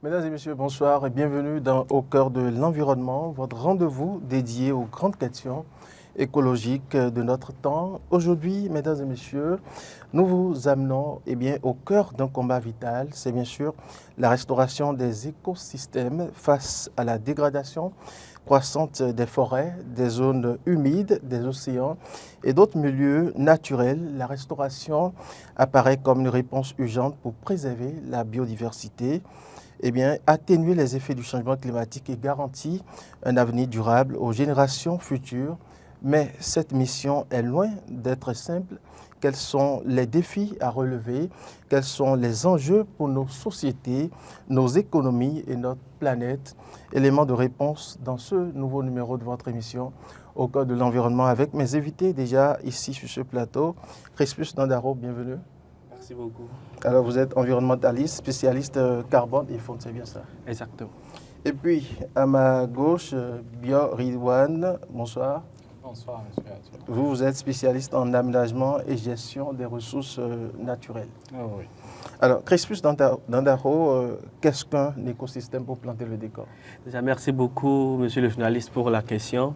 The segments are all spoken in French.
Mesdames et messieurs, bonsoir et bienvenue dans Au cœur de l'environnement, votre rendez-vous dédié aux grandes questions écologiques de notre temps. Aujourd'hui, mesdames et messieurs, nous vous amenons au cœur d'un combat vital. C'est bien sûr la restauration des écosystèmes face à la dégradation croissante des forêts, des zones humides, des océans et d'autres milieux naturels. La restauration apparaît comme une réponse urgente pour préserver la biodiversité, atténuer les effets du changement climatique et garantir un avenir durable aux générations futures. Mais cette mission est loin d'être simple. Quels sont les défis à relever? Quels sont les enjeux pour nos sociétés, nos économies et notre planète? Éléments de réponse dans ce nouveau numéro de votre émission Au cœur de l'environnement avec mes invités déjà ici sur ce plateau. Crispus Dandaro, bienvenue. Merci beaucoup. Alors, vous êtes environnementaliste, spécialiste carbone et fonds, c'est bien ça? Exactement. Et puis, à ma gauche, Bio Ridwan, bonsoir. Bonsoir, monsieur Arthur. Vous êtes spécialiste en aménagement et gestion des ressources naturelles. Oh, oui. Alors, Crispus Dandaro, qu'est-ce qu'un écosystème pour planter le décor? Déjà, merci beaucoup, monsieur le journaliste, pour la question.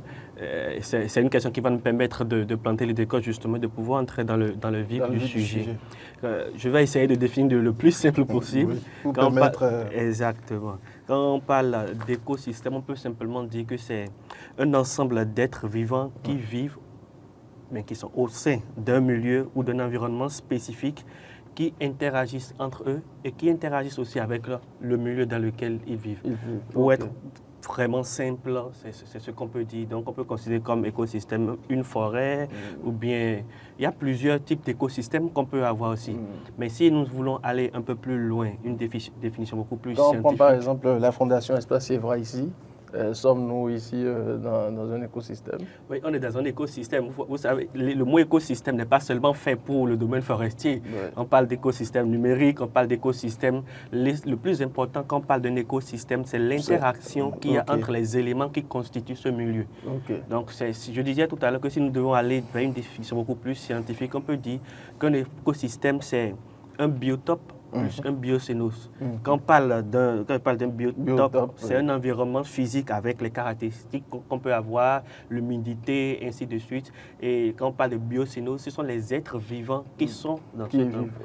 C'est une question qui va nous permettre de planter le décor, justement, de pouvoir entrer dans le vif du sujet. Je vais essayer de définir le plus simple possible. Oui, pour permettre... Exactement. Quand on parle d'écosystème, on peut simplement dire que c'est un ensemble d'êtres vivants qui vivent, mais qui sont au sein d'un milieu ou d'un environnement spécifique, qui interagissent entre eux et qui interagissent aussi avec le milieu dans lequel ils vivent. Pour être vraiment simple, c'est ce qu'on peut dire. Donc, on peut considérer comme écosystème une forêt ou bien... Il y a plusieurs types d'écosystèmes qu'on peut avoir aussi. Mais si nous voulons aller un peu plus loin, une définition beaucoup plus scientifique... Quand on prend par exemple la Fondation Espace Évra ici, sommes-nous ici dans un écosystème? Oui, on est dans un écosystème. Vous savez, le mot écosystème n'est pas seulement fait pour le domaine forestier. Ouais. On parle d'écosystème numérique, on parle d'écosystème. Le plus important quand on parle d'un écosystème, c'est l'interaction qu'il y a entre les éléments qui constituent ce milieu. Donc, je disais tout à l'heure que si nous devons aller vers une définition beaucoup plus scientifique, on peut dire qu'un écosystème, c'est un biotope plus un biocénos. Quand on parle d'un biotope, c'est un environnement physique avec les caractéristiques qu'on peut avoir, l'humidité, ainsi de suite. Et quand on parle de biocénos, ce sont les êtres vivants qui sont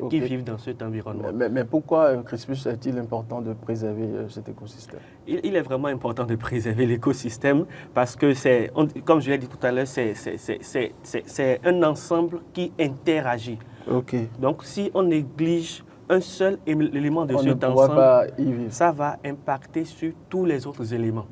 qui vivent dans cet environnement. Mais pourquoi, Crispus, est-il important de préserver cet écosystème? Il est vraiment important de préserver l'écosystème parce que comme je l'ai dit tout à l'heure, c'est un ensemble qui interagit. Donc, si on néglige un seul élément de cet ensemble, ça va impacter sur tous les autres éléments.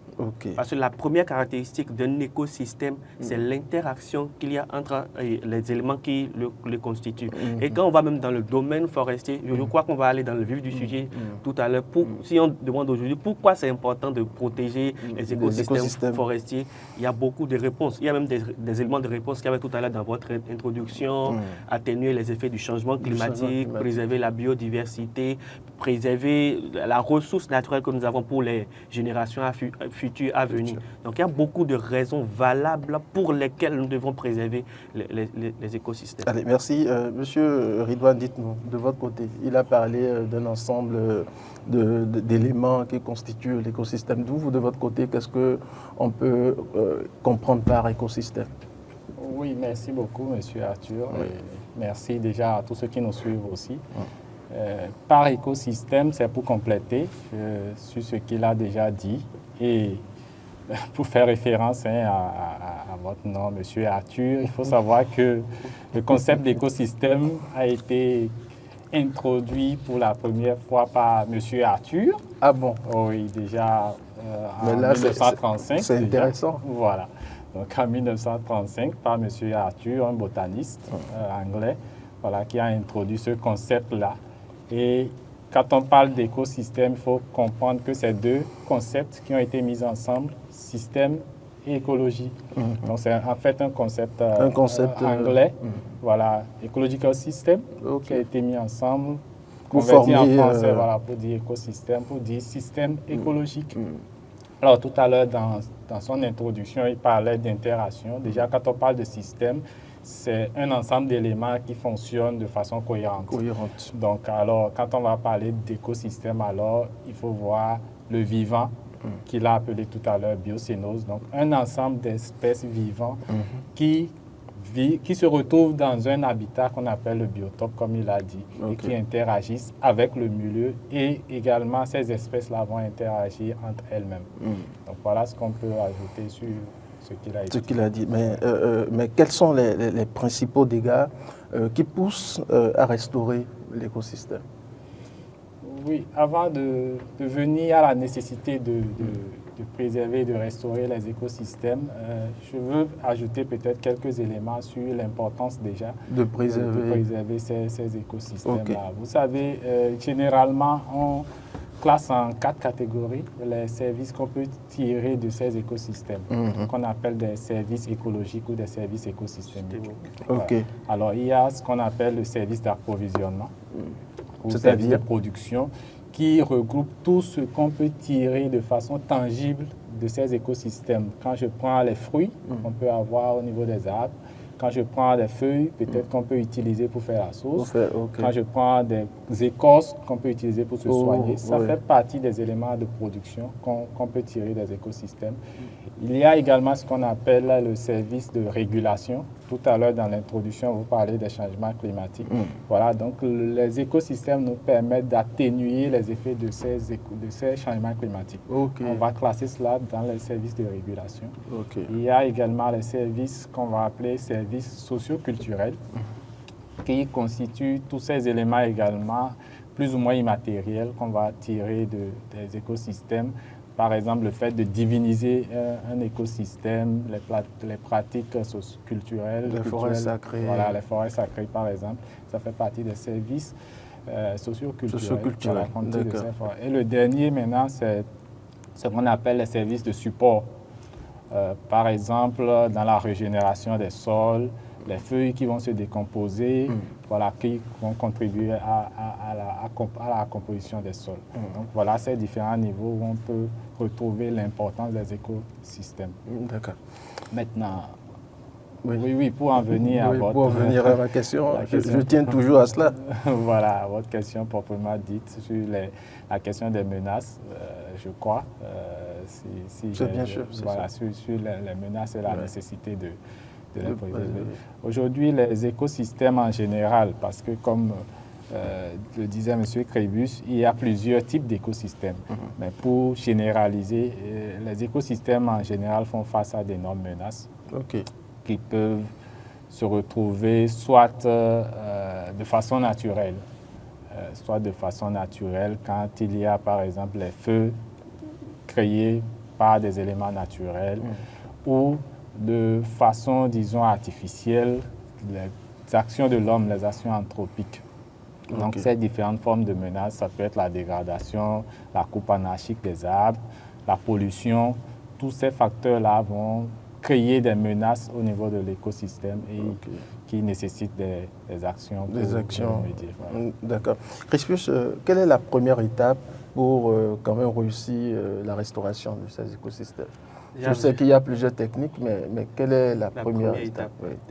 Parce que la première caractéristique d'un écosystème, c'est l'interaction qu'il y a entre les éléments qui le constituent. Et quand on va même dans le domaine forestier, je crois qu'on va aller dans le vif du sujet tout à l'heure. Si on demande aujourd'hui pourquoi c'est important de protéger les écosystèmes forestiers, il y a beaucoup de réponses. Il y a même des éléments de réponse qu'il y avait tout à l'heure dans votre introduction, atténuer les effets du changement climatique, préserver la biodiversité, préserver la ressource naturelle que nous avons pour les générations futures à venir. Donc, il y a beaucoup de raisons valables pour lesquelles nous devons préserver les écosystèmes. Allez, merci. Monsieur Ridwan, dites-nous, de votre côté, il a parlé d'un ensemble d'éléments qui constituent l'écosystème. Vous, de votre côté, qu'est-ce qu'on peut comprendre par écosystème? Oui, merci beaucoup, monsieur Arthur. Et merci déjà à tous ceux qui nous suivent aussi. Par écosystème, c'est pour compléter sur ce qu'il a déjà dit et pour faire référence à votre nom, monsieur Arthur, il faut savoir que le concept d'écosystème a été introduit pour la première fois par monsieur Arthur. Ah bon? Oui, déjà en 1935. C'est intéressant. Voilà. Donc en 1935, par monsieur Arthur, un botaniste anglais, voilà, qui a introduit ce concept-là. Et quand on parle d'écosystème, il faut comprendre que c'est deux concepts qui ont été mis ensemble, système et écologie. Donc c'est en fait un concept anglais, voilà, ecological system, qui a été mis ensemble, converti en français, voilà, pour dire écosystème, pour dire système écologique. Alors tout à l'heure, dans son introduction, il parlait d'interaction. Déjà, quand on parle de système, c'est un ensemble d'éléments qui fonctionnent de façon cohérente. Donc, alors, quand on va parler d'écosystème, alors, il faut voir le vivant, qu'il a appelé tout à l'heure biocénose. Donc, un ensemble d'espèces vivantes qui se retrouvent dans un habitat qu'on appelle le biotope, comme il a dit, et qui interagissent avec le milieu. Et également, ces espèces-là vont interagir entre elles-mêmes. Donc, voilà ce qu'on peut ajouter sur ce qu'il a dit. Mais quels sont les principaux dégâts qui poussent à restaurer l'écosystème? Oui, avant de venir à la nécessité de préserver et de restaurer les écosystèmes, je veux ajouter peut-être quelques éléments sur l'importance déjà de préserver ces écosystèmes-là. Vous savez, généralement, on classe en 4 catégories les services qu'on peut tirer de ces écosystèmes, qu'on appelle des services écologiques ou des services écosystémiques. Voilà. Alors, il y a ce qu'on appelle le service d'approvisionnement ou service de production qui regroupe tout ce qu'on peut tirer de façon tangible de ces écosystèmes. Quand je prends les fruits qu'on peut avoir au niveau des arbres, quand je prends des feuilles, peut-être qu'on peut utiliser pour faire la sauce. Quand je prends des écorces qu'on peut utiliser pour se soigner, ça fait partie des éléments de production qu'on peut tirer des écosystèmes. Il y a également ce qu'on appelle le service de régulation. Tout à l'heure, dans l'introduction, vous parlez des changements climatiques. Voilà, donc les écosystèmes nous permettent d'atténuer les effets de ces changements climatiques. On va classer cela dans les services de régulation. Il y a également les services qu'on va appeler services socioculturels, qui constituent tous ces éléments également plus ou moins immatériels qu'on va tirer des écosystèmes. Par exemple, le fait de diviniser un écosystème, les pratiques culturelles. Les forêts sacrées. Voilà, les forêts sacrées, par exemple. Ça fait partie des services socioculturels. Et le dernier, maintenant, c'est ce qu'on appelle les services de support. Par exemple, dans la régénération des sols, les feuilles qui vont se décomposer, voilà, qui vont contribuer à la composition des sols. Donc voilà ces différents niveaux où on peut retrouver l'importance des écosystèmes. D'accord. Maintenant, pour en venir à ma question, je tiens toujours à cela. Voilà, votre question proprement dite sur la question des menaces, je crois. Bien sûr, voilà, sur les menaces et la nécessité de les préserver. Aujourd'hui, les écosystèmes en général, parce que comme le disait M. Krébus, il y a plusieurs types d'écosystèmes. Mais pour généraliser, les écosystèmes en général font face à d'énormes menaces qui peuvent se retrouver soit de façon naturelle, quand il y a par exemple les feux créés par des éléments naturels ou de façon, disons, artificielle, les actions de l'homme, les actions anthropiques. Donc, ces différentes formes de menaces, ça peut être la dégradation, la coupe anarchique des arbres, la pollution. Tous ces facteurs-là vont créer des menaces au niveau de l'écosystème et qui nécessitent des actions. D'accord. Crispus, quelle est la première étape pour quand même réussir la restauration de ces écosystèmes? Je sais qu'il y a plusieurs techniques, mais quelle est la première étape?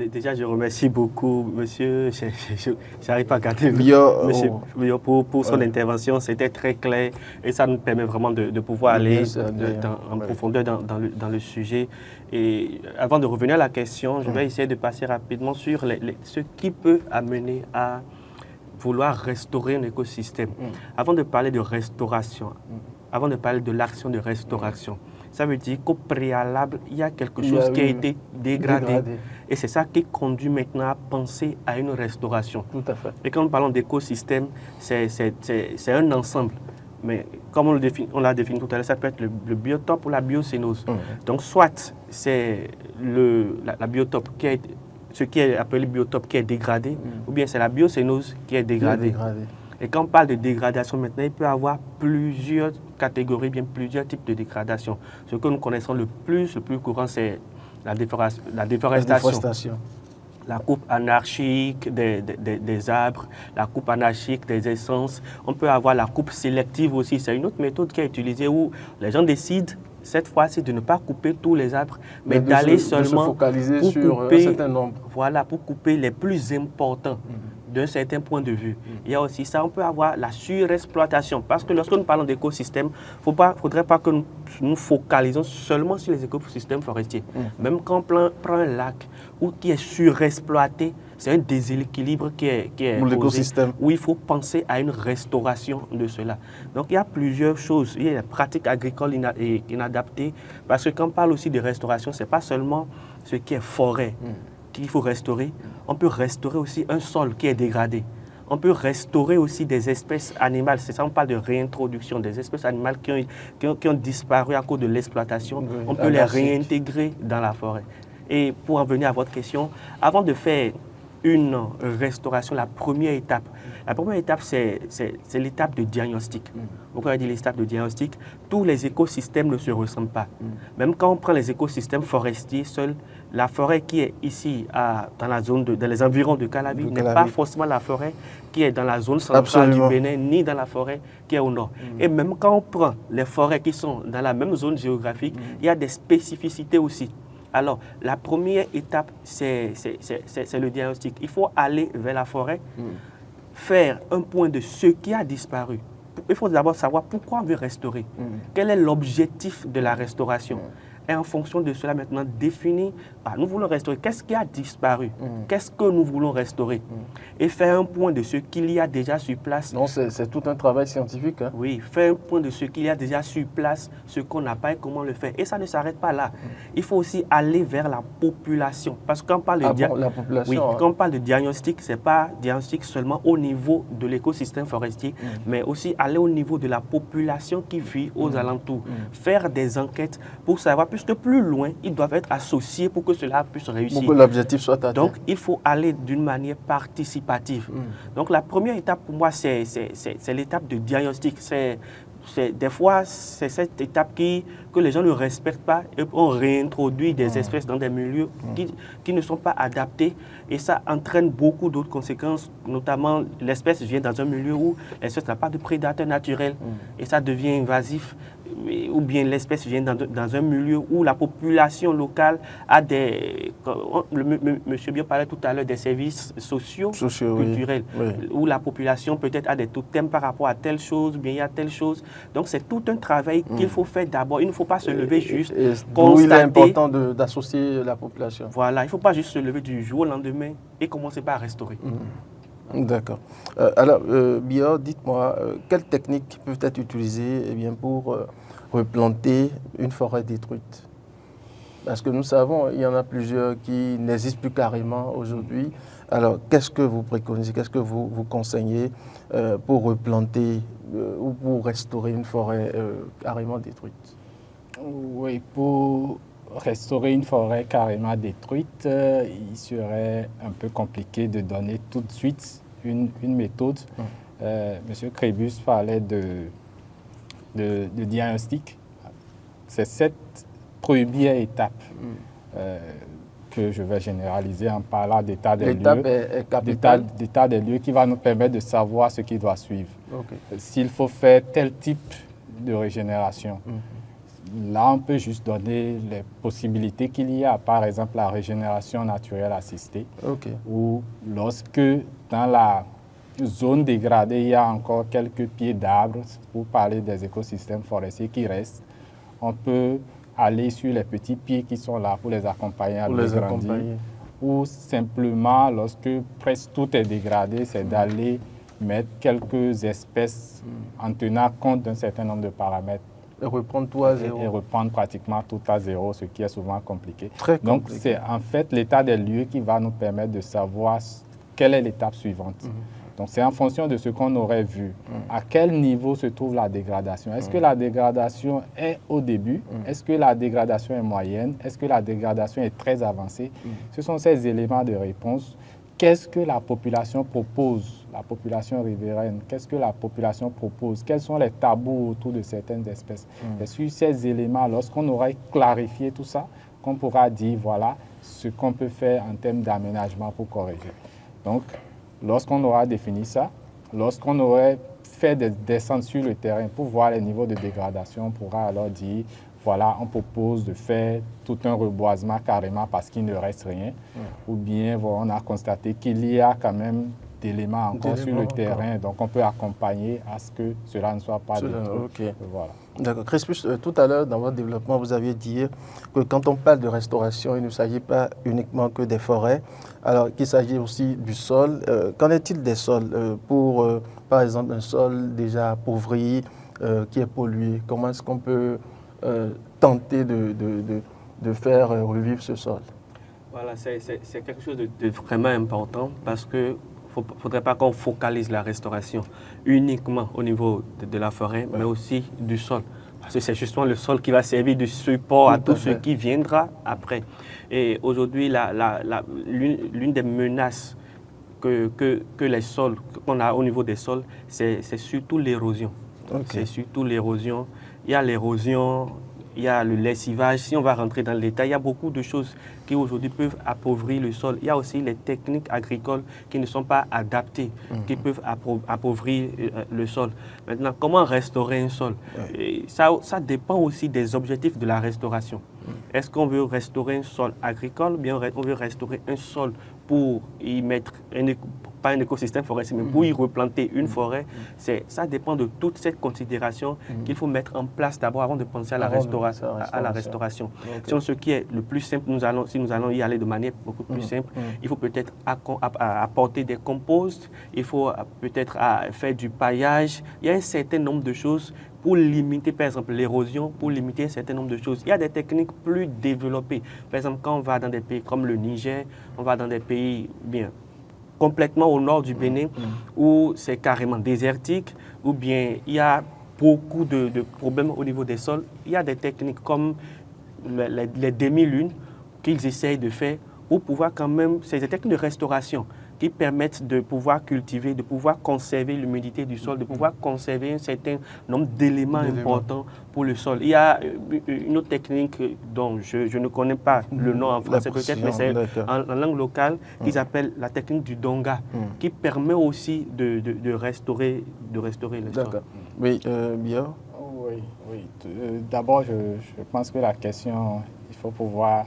Déjà, je remercie beaucoup, monsieur. Je n'arrive pas à garder monsieur Bio pour son intervention. C'était très clair et ça nous permet vraiment de pouvoir aller en profondeur dans le sujet. Et avant de revenir à la question, je vais essayer de passer rapidement sur ce qui peut amener à vouloir restaurer un écosystème. Avant de parler de restauration, avant de parler de l'action de restauration, ça veut dire qu'au préalable, il y a quelque chose qui a été dégradé. Et c'est ça qui conduit maintenant à penser à une restauration. Tout à fait. Et quand nous parlons d'écosystème, c'est un ensemble. Mais comme on l'a défini tout à l'heure, ça peut être le biotope ou la biocénose. Donc soit c'est la biotope ce qui est appelé biotope qui est dégradé, ou bien c'est la biocénose qui est dégradée. Et quand on parle de dégradation maintenant, il peut y avoir plusieurs catégories, bien plusieurs types de dégradation. Ce que nous connaissons le plus courant, c'est la déforestation. La coupe anarchique des arbres, la coupe anarchique des essences. On peut avoir la coupe sélective aussi. C'est une autre méthode qui est utilisée où les gens décident cette fois-ci de ne pas couper tous les arbres, mais d'aller seulement se focaliser sur un certain nombre. Voilà, pour couper les plus importants d'un certain point de vue. Il y a aussi ça, on peut avoir la surexploitation, parce que lorsque nous parlons d'écosystème, il ne faudrait pas que nous focalisons seulement sur les écosystèmes forestiers. Même quand on prend un lac qui est surexploité, c'est un déséquilibre qui est pour l'écosystème, où il faut penser à une restauration de cela. Donc il y a plusieurs choses. Il y a les pratiques agricoles inadaptées, parce que quand on parle aussi de restauration, ce n'est pas seulement ce qui est forêt qu'il faut restaurer. On peut restaurer aussi un sol qui est dégradé. On peut restaurer aussi des espèces animales. C'est ça, on parle de réintroduction des espèces animales qui ont disparu à cause de l'exploitation. On peut les réintégrer dans la forêt. Et pour en venir à votre question, avant de faire une restauration, la première étape, c'est l'étape de diagnostic. Pourquoi on dit l'étape de diagnostic? Tous les écosystèmes ne se ressemblent pas. Même quand on prend les écosystèmes forestiers seuls, la forêt qui est ici dans les environs de Calavi n'est pas forcément la forêt qui est dans la zone centrale du Bénin, ni dans la forêt qui est au nord. Et même quand on prend les forêts qui sont dans la même zone géographique, il y a des spécificités aussi. Alors, la première étape, c'est le diagnostic. Il faut aller vers la forêt, faire un point de ce qui a disparu. Il faut d'abord savoir pourquoi on veut restaurer. Quel est l'objectif de la restauration? Et en fonction de cela, maintenant, définir, nous voulons restaurer. Qu'est-ce qui a disparu? Qu'est-ce que nous voulons restaurer? Et faire un point de ce qu'il y a déjà sur place. Non, c'est tout un travail scientifique. Hein? Oui, faire un point de ce qu'il y a déjà sur place, ce qu'on n'a pas et comment le faire. Et ça ne s'arrête pas là. Il faut aussi aller vers la population. Parce que quand on parle de, la population, quand on parle de diagnostic, ce n'est pas diagnostic seulement au niveau de l'écosystème forestier, mais aussi aller au niveau de la population qui vit aux alentours. Faire des enquêtes pour savoir, puisque plus loin, ils doivent être associés pour que cela puisse réussir. Pour que l'objectif soit atteint. Donc, il faut aller d'une manière participative. Donc, la première étape pour moi, c'est l'étape de diagnostic. Des fois, c'est cette étape que les gens ne respectent pas et on réintroduit des espèces dans des milieux qui ne sont pas adaptés. Et ça entraîne beaucoup d'autres conséquences, notamment l'espèce vient dans un milieu où l'espèce n'a pas de prédateur naturel et ça devient invasif. Ou bien l'espèce vient dans un milieu où la population locale a des... Monsieur Bio parlait tout à l'heure des services sociaux culturels, où la population peut-être a des totems par rapport à telle chose, bien il y a telle chose. Donc c'est tout un travail qu'il faut faire d'abord. Il ne faut pas se lever juste, constater... Il est important d'associer la population. Voilà, il ne faut pas juste se lever du jour au lendemain et commencer par restaurer. D'accord. Alors, Bio, dites-moi, quelles techniques peuvent être utilisées pour replanter une forêt détruite? Parce que nous savons, il y en a plusieurs qui n'existent plus carrément aujourd'hui. Alors, qu'est-ce que vous préconisez, qu'est-ce que vous conseillez pour replanter ou pour restaurer une forêt carrément détruite? Oui, pour restaurer une forêt carrément détruite, il serait un peu compliqué de donner tout de suite une méthode. Monsieur Crébus parlait de diagnostic. C'est cette première étape que je vais généraliser en parlant d'état des lieux. L'étape est capitale. D'état des lieux qui va nous permettre de savoir ce qui doit suivre. S'il faut faire tel type de régénération. Là, on peut juste donner les possibilités qu'il y a, par exemple la régénération naturelle assistée, ou lorsque dans la zone dégradée, il y a encore quelques pieds d'arbres, pour parler des écosystèmes forestiers qui restent, on peut aller sur les petits pieds qui sont là pour les accompagner à grandir. Ou simplement, lorsque presque tout est dégradé, c'est d'aller mettre quelques espèces en tenant compte d'un certain nombre de paramètres. Et reprendre tout à zéro. Et reprendre pratiquement tout à zéro, ce qui est souvent compliqué. Très compliqué. Donc, c'est en fait l'état des lieux qui va nous permettre de savoir quelle est l'étape suivante. Donc, c'est en fonction de ce qu'on aurait vu. À quel niveau se trouve la dégradation? Est-ce que la dégradation est au début? Est-ce que la dégradation est moyenne? Est-ce que la dégradation est très avancée? Ce sont ces éléments de réponse. Qu'est-ce que la population propose, la population riveraine? Qu'est-ce que la population propose? Quels sont les tabous autour de certaines espèces? C'est sur ces éléments, lorsqu'on aurait clarifié tout ça, qu'on pourra dire, voilà, ce qu'on peut faire en termes d'aménagement pour corriger. Donc, lorsqu'on aura défini ça, lorsqu'on aurait fait des descentes sur le terrain pour voir les niveaux de dégradation, on pourra alors dire, voilà, on propose de faire tout un reboisement carrément parce qu'il ne reste rien. Ou bien on a constaté qu'il y a quand même d'éléments encore sur le terrain, donc on peut accompagner à ce que cela ne soit pas détruit. Voilà. D'accord. Crispus, tout à l'heure, dans votre développement, vous aviez dit que quand on parle de restauration, il ne s'agit pas uniquement que des forêts, alors qu'il s'agit aussi du sol. Qu'en est-il des sols pour, par exemple, un sol déjà appauvri, qui est pollué? Comment est-ce qu'on peut tenter de faire revivre ce sol? Voilà, c'est quelque chose de vraiment important parce que il ne faudrait pas qu'on focalise la restauration uniquement au niveau de la forêt, mais aussi du sol. Parce que c'est justement le sol qui va servir de support à tout ce qui viendra après. Et aujourd'hui, l'une des menaces que les sols, qu'on a au niveau des sols, c'est surtout l'érosion. C'est surtout l'érosion. Il y a l'érosion, il y a le lessivage. Si on va rentrer dans le détail, il y a beaucoup de choses qui aujourd'hui peuvent appauvrir le sol. Il y a aussi les techniques agricoles qui ne sont pas adaptées, qui peuvent appauvrir le sol. Maintenant, comment restaurer un sol? Ça dépend aussi des objectifs de la restauration. Est-ce qu'on veut restaurer un sol agricole ou bien on veut restaurer un sol pour y mettre pas un écosystème forestier, mais pour y replanter une forêt? Ça dépend de toute cette considération qu'il faut mettre en place d'abord avant de penser à la restauration. Sinon, ce qui est le plus simple, si nous allons y aller de manière beaucoup plus simple, il faut peut-être apporter des composts, il faut peut-être faire du paillage. Il y a un certain nombre de choses pour limiter, par exemple, l'érosion, pour limiter un certain nombre de choses. Il y a des techniques plus développées. Par exemple, quand on va dans des pays comme le Niger, on va dans des pays complètement au nord du Bénin, où c'est carrément désertique, ou bien il y a beaucoup de problèmes au niveau des sols. Il y a des techniques comme les demi-lunes qu'ils essayent de faire pour pouvoir quand même, c'est des techniques de restauration qui permettent de pouvoir cultiver, de pouvoir conserver l'humidité du sol, de pouvoir conserver un certain nombre d'éléments importants pour le sol. Il y a une autre technique dont je ne connais pas le nom en français peut-être, mais c'est en langue locale, qu'ils appellent la technique du donga, qui permet aussi de restaurer le sol. D'accord. Oui, bien. Oui. D'abord, je pense que la question, il faut pouvoir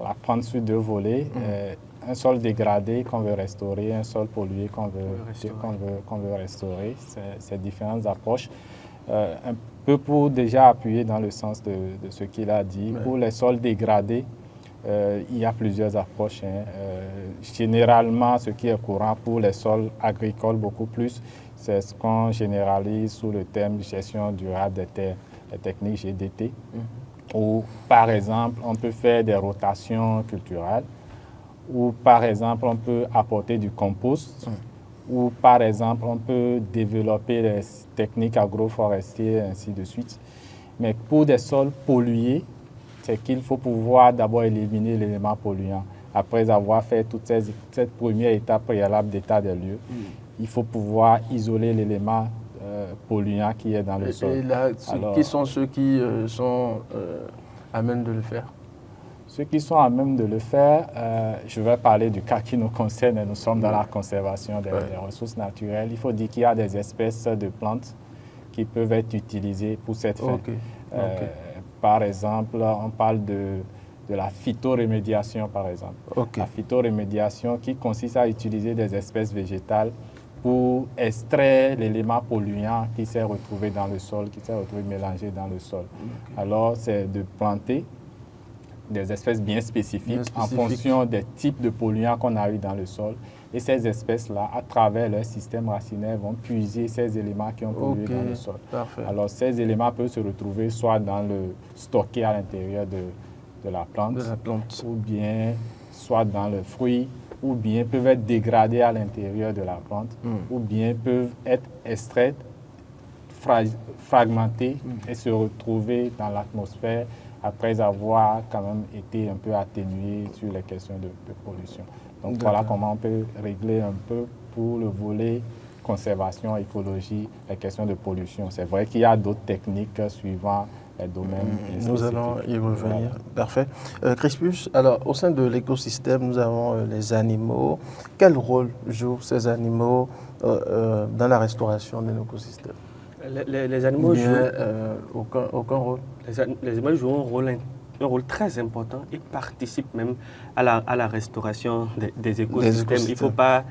la prendre sur deux volets. Un sol dégradé qu'on veut restaurer, un sol pollué qu'on veut restaurer. C'est différentes approches. Un peu pour déjà appuyer dans le sens de ce qu'il a dit. Pour les sols dégradés, il y a plusieurs approches. Généralement, ce qui est courant pour les sols agricoles beaucoup plus, c'est ce qu'on généralise sous le terme de gestion durable des terres, les techniques GDT. Ou par exemple, on peut faire des rotations culturelles. Ou par exemple, on peut apporter du compost, ou par exemple, on peut développer des techniques agroforestières, ainsi de suite. Mais pour des sols pollués, c'est qu'il faut pouvoir d'abord éliminer l'élément polluant. Après avoir fait toute cette première étape préalable d'état des lieux, il faut pouvoir isoler l'élément polluant qui est dans le sol. Et là, qui sont ceux qui sont à même de le faire? Ceux qui sont à même de le faire, je vais parler du cas qui nous concerne. Nous sommes dans la conservation des ressources naturelles. Il faut dire qu'il y a des espèces de plantes qui peuvent être utilisées pour cette fin. Par exemple, on parle de la phytorémédiation, par exemple. La phytorémédiation qui consiste à utiliser des espèces végétales pour extraire l'élément polluant qui s'est retrouvé dans le sol, qui s'est retrouvé mélangé dans le sol. Alors, c'est de planter des espèces bien spécifiques en fonction des types de polluants qu'on a eu dans le sol. Et ces espèces-là, à travers leur système racinaire, vont puiser ces éléments qui ont pollué dans le sol. Alors, ces éléments peuvent se retrouver soit stockés à l'intérieur de la plante, ou bien soit dans le fruit, ou bien peuvent être dégradés à l'intérieur de la plante, ou bien peuvent être extraits, fragmentés et se retrouver dans l'atmosphère après avoir quand même été un peu atténué sur les questions de pollution. Donc voilà comment on peut régler un peu pour le volet conservation, écologie, les questions de pollution. C'est vrai qu'il y a d'autres techniques suivant les domaines spécifiques. Nous allons y revenir. Parfait. Crispus, alors au sein de l'écosystème, nous avons les animaux. Quel rôle jouent ces animaux dans la restauration de l'écosystème? Les animaux jouent aucun rôle. Les animaux jouent un rôle très important et participent même à la restauration des écosystèmes. Il ne faut pas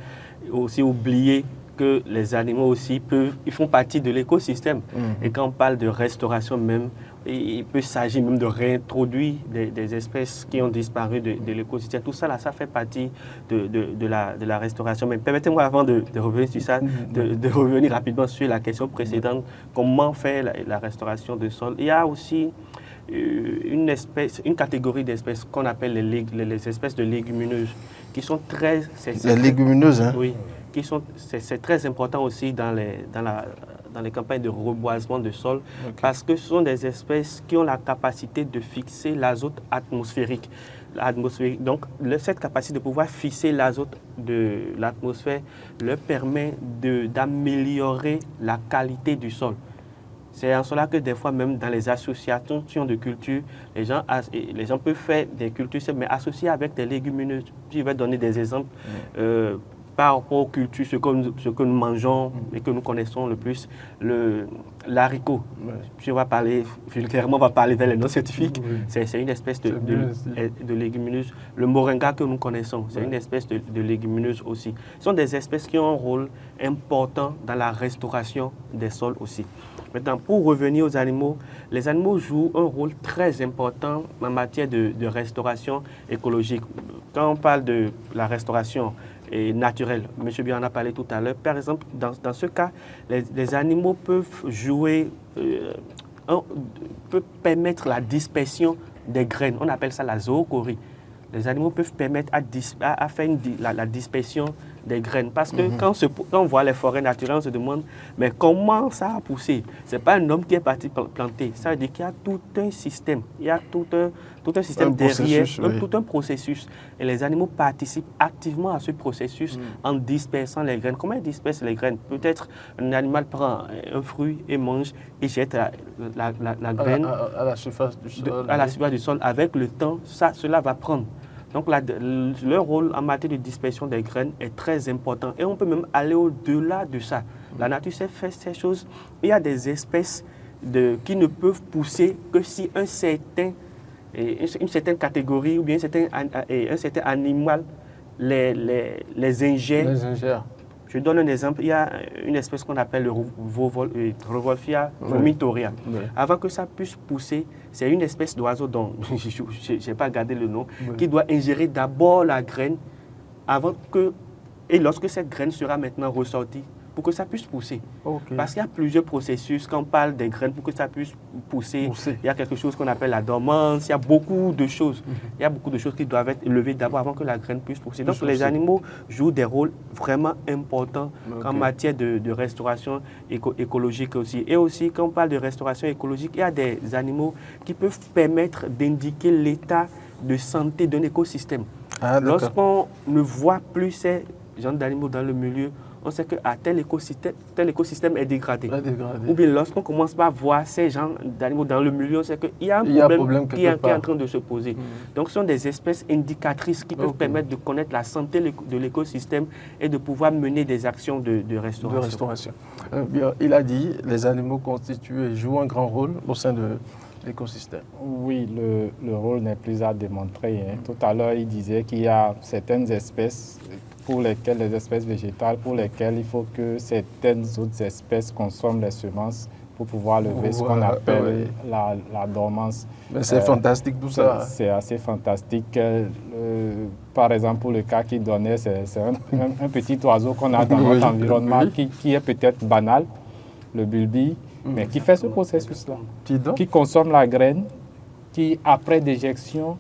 aussi oublier que les animaux aussi ils font partie de l'écosystème. Et quand on parle de restauration même, il peut s'agir même de réintroduire des espèces qui ont disparu de l'écosystème. Tout ça, là, ça fait partie de la restauration. Mais permettez-moi, avant de revenir sur ça, de revenir rapidement sur la question précédente, comment faire la restauration du sol. Il y a aussi une catégorie d'espèces qu'on appelle les espèces de légumineuses, qui sont très... Les légumineuses, hein? Oui, c'est très important aussi dans les campagnes de reboisement de sol, parce que ce sont des espèces qui ont la capacité de fixer l'azote atmosphérique. Donc, cette capacité de pouvoir fixer l'azote de l'atmosphère leur permet d'améliorer la qualité du sol. C'est en cela que des fois, même dans les associations de culture, les gens peuvent faire des cultures, mais associées avec des légumineuses. Je vais donner des exemples. Par rapport aux cultures, ce que nous mangeons et que nous connaissons le plus, l'haricot. Je vais parler vulgairement, on va parler vers les non scientifiques. C'est une espèce de légumineuse. Le moringa que nous connaissons, c'est une espèce de légumineuse aussi. Ce sont des espèces qui ont un rôle important dans la restauration des sols aussi. Maintenant, pour revenir aux animaux, les animaux jouent un rôle très important en matière de restauration écologique. Quand on parle de la restauration naturelle, M. Bion en a parlé tout à l'heure, par exemple, dans ce cas, les animaux peuvent jouer, peuvent permettre la dispersion des graines. On appelle ça la zoochorie. Les animaux peuvent permettre à faire la dispersion des graines. Parce que quand on voit les forêts naturelles, on se demande, mais comment ça a poussé? Ce n'est pas un homme qui est parti planter. Ça veut dire qu'il y a tout un système. Il y a tout un système derrière, tout un processus. Et les animaux participent activement à ce processus en dispersant les graines. Comment ils dispersent les graines? Peut-être un animal prend un fruit et mange et jette la graine à la surface du sol. À la surface du sol. Avec le temps, cela va prendre. Donc, leur rôle en matière de dispersion des graines est très important. Et on peut même aller au-delà de ça. La nature sait faire ces choses. Il y a des espèces qui ne peuvent pousser que si une certaine catégorie ou bien un certain animal les ingère. Je donne un exemple. Il y a une espèce qu'on appelle le Revolfia vomitoria. Avant que ça puisse pousser, c'est une espèce d'oiseau dont je n'ai pas gardé le nom, qui doit ingérer d'abord la graine et lorsque cette graine sera maintenant ressortie, pour que ça puisse pousser. Parce qu'il y a plusieurs processus. Quand on parle des graines, pour que ça puisse pousser, il y a quelque chose qu'on appelle la dormance. Il y a beaucoup de choses. Il y a beaucoup de choses qui doivent être élevées d'abord avant que la graine puisse pousser. Donc, les animaux jouent des rôles vraiment importants en matière de restauration écologique aussi. Et aussi, quand on parle de restauration écologique, il y a des animaux qui peuvent permettre d'indiquer l'état de santé d'un écosystème. Lorsqu'on ne voit plus ces genres d'animaux dans le milieu, on sait que tel écosystème est dégradé. Ou bien lorsqu'on commence par voir ces genres d'animaux dans le milieu, on sait qu'il y a un problème qui est en train de se poser. Donc, ce sont des espèces indicatrices qui peuvent permettre de connaître la santé de l'écosystème et de pouvoir mener des actions de restauration. Il a dit que les animaux constituent et jouent un grand rôle au sein de l'écosystème. Oui, le rôle n'est plus à démontrer. Tout à l'heure, il disait qu'il y a certaines espèces les espèces végétales, pour lesquelles il faut que certaines autres espèces consomment les semences pour pouvoir lever ce qu'on appelle la dormance. C'est fantastique tout ça. C'est assez fantastique. Par exemple, pour le cas qu'il donnait, c'est un petit oiseau qu'on a dans notre environnement qui est peut-être banal, le bulbi, mais qui fait ce processus-là, qui consomme la graine, qui, après déjection,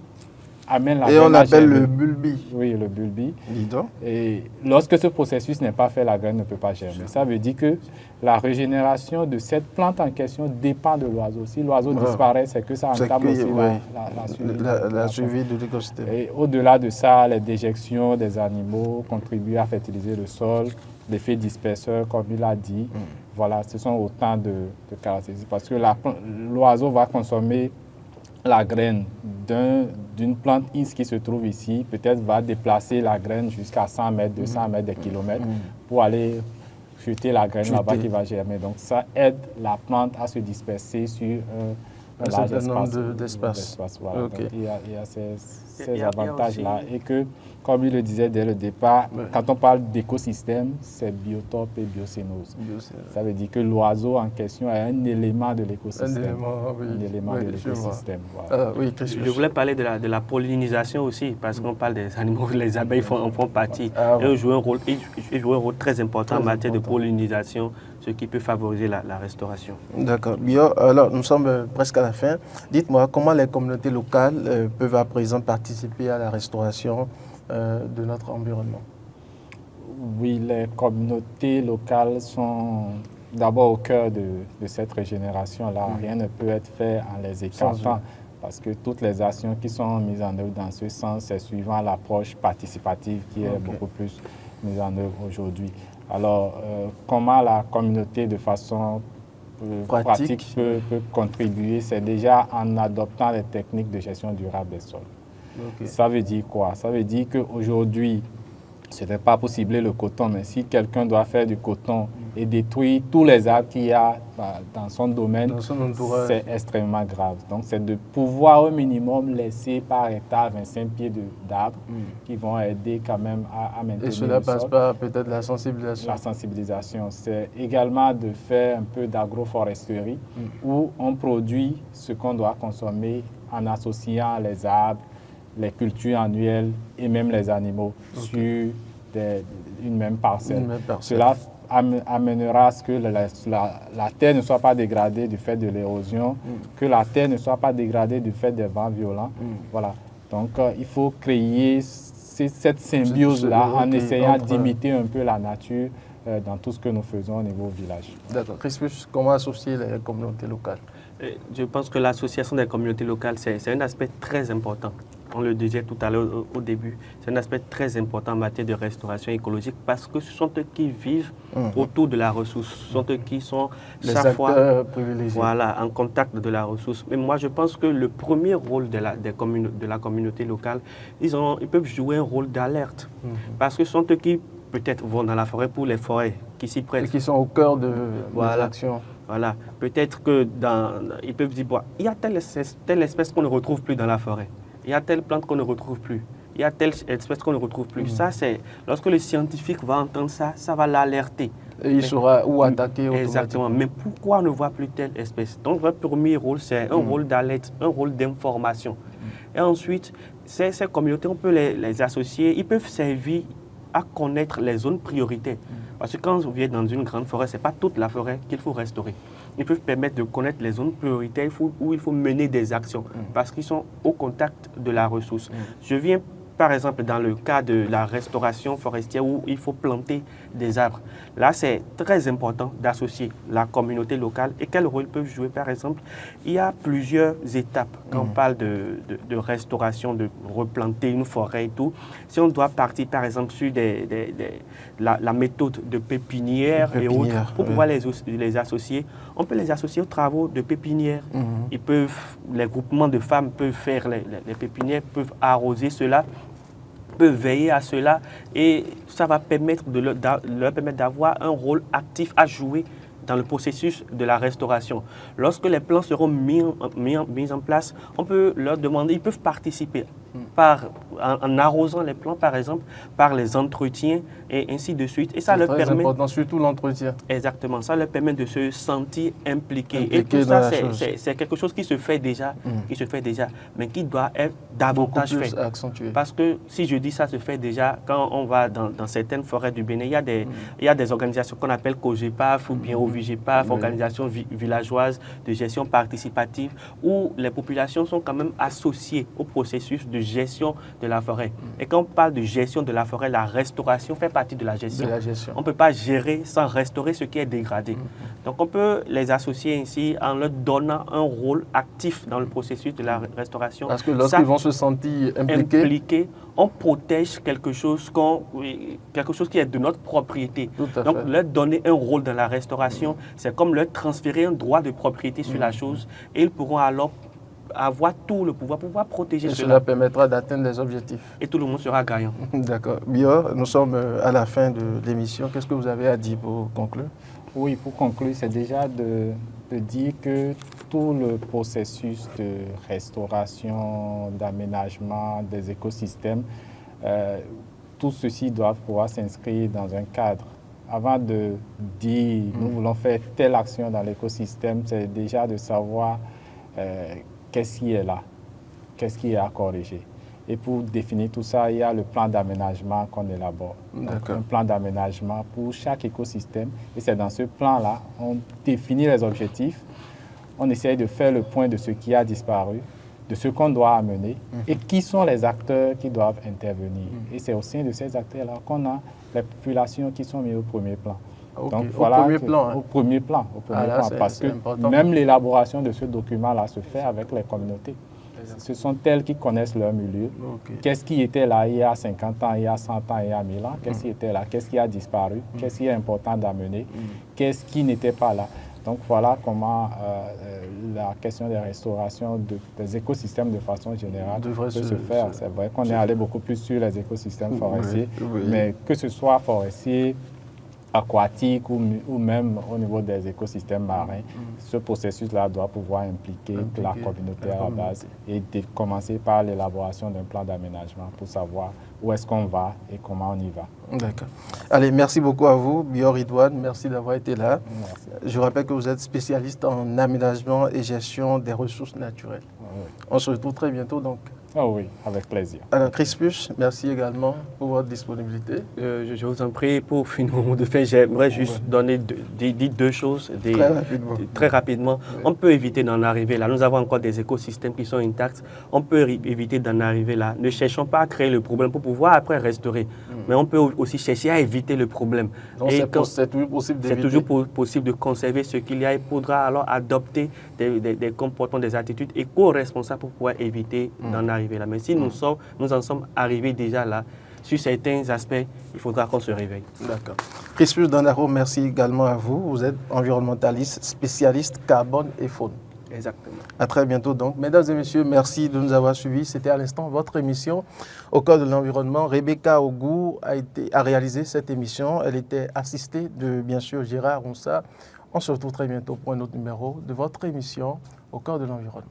amène la graine. Et on appelle le bulbi. Oui, le bulbi. Dis donc. Et lorsque ce processus n'est pas fait, la graine ne peut pas germer. Ça veut dire que la régénération de cette plante en question dépend de l'oiseau. Si l'oiseau disparaît, c'est que ça entame aussi la survie de l'écosystème. Et au-delà de ça, les déjections des animaux contribuent à fertiliser le sol, l'effet disperseur, comme il a dit. Voilà, ce sont autant de caractéristiques. Parce que l'oiseau va consommer la graine d'une plante X qui se trouve ici, peut-être va déplacer la graine jusqu'à 100 mètres, 200 mètres, des kilomètres, pour aller jeter la graine là-bas qui va germer. Donc, ça aide la plante à se disperser sur un large d'espace. Voilà. Okay. Donc, il y a ces avantages-là. Et que, comme il le disait dès le départ, quand on parle d'écosystème, c'est biotope et biocénose. Ça veut dire que l'oiseau en question est un élément de l'écosystème. Un élément de l'écosystème. Voilà. Je voulais parler de la pollinisation aussi, parce qu'on parle des animaux, les abeilles en font partie. Ils jouent un rôle très important en matière de pollinisation, ce qui peut favoriser la restauration. D'accord. Bien, alors nous sommes presque à la fin. Dites-moi comment les communautés locales peuvent à présent participer à la restauration de notre environnement. Oui, les communautés locales sont d'abord au cœur de cette régénération-là. Rien ne peut être fait en les écartant, parce que toutes les actions qui sont mises en œuvre dans ce sens, c'est suivant l'approche participative qui est beaucoup plus mise en œuvre aujourd'hui. Alors, comment la communauté de façon pratique peut contribuer? C'est déjà en adoptant les techniques de gestion durable des sols. Ça veut dire quoi? Ça veut dire qu'aujourd'hui, ce n'est pas pour cibler le coton, mais si quelqu'un doit faire du coton et détruire tous les arbres qu'il y a dans son domaine, c'est extrêmement grave. Donc, c'est de pouvoir au minimum laisser par hectare 25 pieds d'arbres qui vont aider quand même à maintenir. Et cela passe par peut-être la sensibilisation. La sensibilisation. C'est également de faire un peu d'agroforesterie où on produit ce qu'on doit consommer en associant les arbres, les cultures annuelles et même les animaux sur une même parcelle. Cela amènera à ce que la terre ne soit pas dégradée du fait de l'érosion, que la terre ne soit pas dégradée du fait des vents violents. Voilà. Donc, il faut créer cette symbiose-là en essayant d'imiter un peu la nature dans tout ce que nous faisons au niveau village. D'accord. Crispus, comment associer les communautés locales? Je pense que l'association des communautés locales, c'est un aspect très important. On le disait tout à l'heure au début, c'est un aspect très important en matière de restauration écologique parce que ce sont eux qui vivent autour de la ressource, ce sont eux qui sont chaque fois en contact de la ressource. Mais moi, je pense que le premier rôle de la communauté locale, ils peuvent jouer un rôle d'alerte parce que ce sont eux qui peut-être vont dans la forêt pour les forêts qui s'y prêtent. Et qui sont au cœur de l'action. Voilà, peut-être que ils peuvent dire, il y a telle espèce qu'on ne retrouve plus dans la forêt. Il y a telle plante qu'on ne retrouve plus. Il y a telle espèce qu'on ne retrouve plus. Ça, c'est lorsque le scientifique va entendre ça, ça va l'alerter. Et il saura où attaquer. Exactement. Mais pourquoi on ne voit plus telle espèce? Donc, votre premier rôle, c'est un rôle d'alerte, un rôle d'information. Et ensuite, ces communautés, on peut les associer. Ils peuvent servir à connaître les zones prioritaires. Parce que quand vous êtes dans une grande forêt, ce n'est pas toute la forêt qu'il faut restaurer. Ils peuvent permettre de connaître les zones prioritaires où il faut mener des actions parce qu'ils sont au contact de la ressource. Je viens par exemple dans le cas de la restauration forestière où il faut planter des arbres. Là, c'est très important d'associer la communauté locale. Et quel rôle ils peuvent jouer par exemple? Il y a plusieurs étapes quand on parle de restauration, de replanter une forêt et tout. Si on doit partir par exemple sur la méthode de pépinière et autres, pour pouvoir les associer, on peut les associer aux travaux de pépinière. Les groupements de femmes peuvent faire les pépinières, peuvent arroser cela, peuvent veiller à cela et ça va permettre de leur permettre d'avoir un rôle actif à jouer dans le processus de la restauration. Lorsque les plans seront mis en place, on peut leur demander, ils peuvent participer en arrosant les plants, par exemple, par les entretiens et ainsi de suite. Et ça leur permet... C'est très important, surtout l'entretien. Exactement, ça leur permet de se sentir impliqués. Et tout ça, c'est quelque chose qui se fait déjà, mais qui doit être davantage fait. Accentué. Parce que si je dis ça se fait déjà, quand on va dans certaines forêts du Bénin, il y a des organisations qu'on appelle COGEPAF ou bien OVGPAF, organisations villageoises de gestion participative, où les populations sont quand même associées au processus de gestion de la forêt. Et quand on parle de gestion de la forêt, la restauration fait partie de la gestion. On ne peut pas gérer sans restaurer ce qui est dégradé. Donc on peut les associer ainsi en leur donnant un rôle actif dans le processus de la restauration. Parce que lorsqu'ils vont se sentir impliqués, on protège quelque chose qui est de notre propriété. Donc leur donner un rôle dans la restauration, c'est comme leur transférer un droit de propriété sur la chose et ils pourront alors avoir tout le pouvoir pour pouvoir protéger cela. Cela permettra d'atteindre les objectifs. Et tout le monde sera gagnant. D'accord. Bior, nous sommes à la fin de l'émission. Qu'est-ce que vous avez à dire pour conclure? Oui, pour conclure, c'est déjà de dire que tout le processus de restauration, d'aménagement des écosystèmes, tout ceci doit pouvoir s'inscrire dans un cadre. Avant de dire nous voulons faire telle action dans l'écosystème, c'est déjà de savoir qu'est-ce qui est là, qu'est-ce qui est à corriger. Et pour définir tout ça, il y a le plan d'aménagement qu'on élabore. Donc, un plan d'aménagement pour chaque écosystème. Et c'est dans ce plan-là, on définit les objectifs, on essaye de faire le point de ce qui a disparu, de ce qu'on doit amener et qui sont les acteurs qui doivent intervenir. Et c'est au sein de ces acteurs-là qu'on a les populations qui sont mises au premier plan. Okay. Donc, voilà, au premier plan. Parce que important. Même l'élaboration de ce document-là se fait avec les communautés. Ce sont elles qui connaissent leur milieu. Okay. Qu'est-ce qui était là il y a 50 ans, il y a 100 ans, il y a 1000 ans? Qu'est-ce qui était là? Qu'est-ce qui a disparu? Qu'est-ce qui est important d'amener? Qu'est-ce qui n'était pas là? Donc voilà comment la question des restaurations des écosystèmes de façon générale peut se faire. C'est vrai qu'on est allé beaucoup plus sur les écosystèmes forestiers, mais que ce soit forestier, aquatique ou même au niveau des écosystèmes marins, ce processus-là doit pouvoir impliquer la communauté à la base et commencer par l'élaboration d'un plan d'aménagement pour savoir où est-ce qu'on va et comment on y va. D'accord. Allez, merci beaucoup à vous, Bior Ridouane. Merci d'avoir été là. Merci. Je rappelle que vous êtes spécialiste en aménagement et gestion des ressources naturelles. Oui. On se retrouve très bientôt donc. Oh oui, avec plaisir. Alors, Crispus, merci également pour votre disponibilité. Je vous en prie, pour finir de faire, j'aimerais juste dire deux choses très rapidement. Oui. On peut éviter d'en arriver là. Nous avons encore des écosystèmes qui sont intacts. On peut éviter d'en arriver là. Ne cherchons pas à créer le problème pour pouvoir après restaurer. Mais on peut aussi chercher à éviter le problème. Donc c'est toujours possible d'éviter. C'est toujours possible de conserver ce qu'il y a. Il faudra alors adopter des comportements, des attitudes éco-responsables pour pouvoir éviter d'en arriver là. Mais si nous en sommes arrivés déjà là, sur certains aspects, il faudra qu'on se réveille. D'accord. Crispus Dandaro, merci également à vous. Vous êtes environnementaliste, spécialiste carbone et faune. Exactement. À très bientôt donc. Mesdames et messieurs, merci de nous avoir suivis. C'était à l'instant votre émission au cœur de l'environnement. Rebecca Ogou a réalisé cette émission. Elle était assistée de, bien sûr, Gérard Ronsa. On se retrouve très bientôt pour un autre numéro de votre émission au cœur de l'environnement.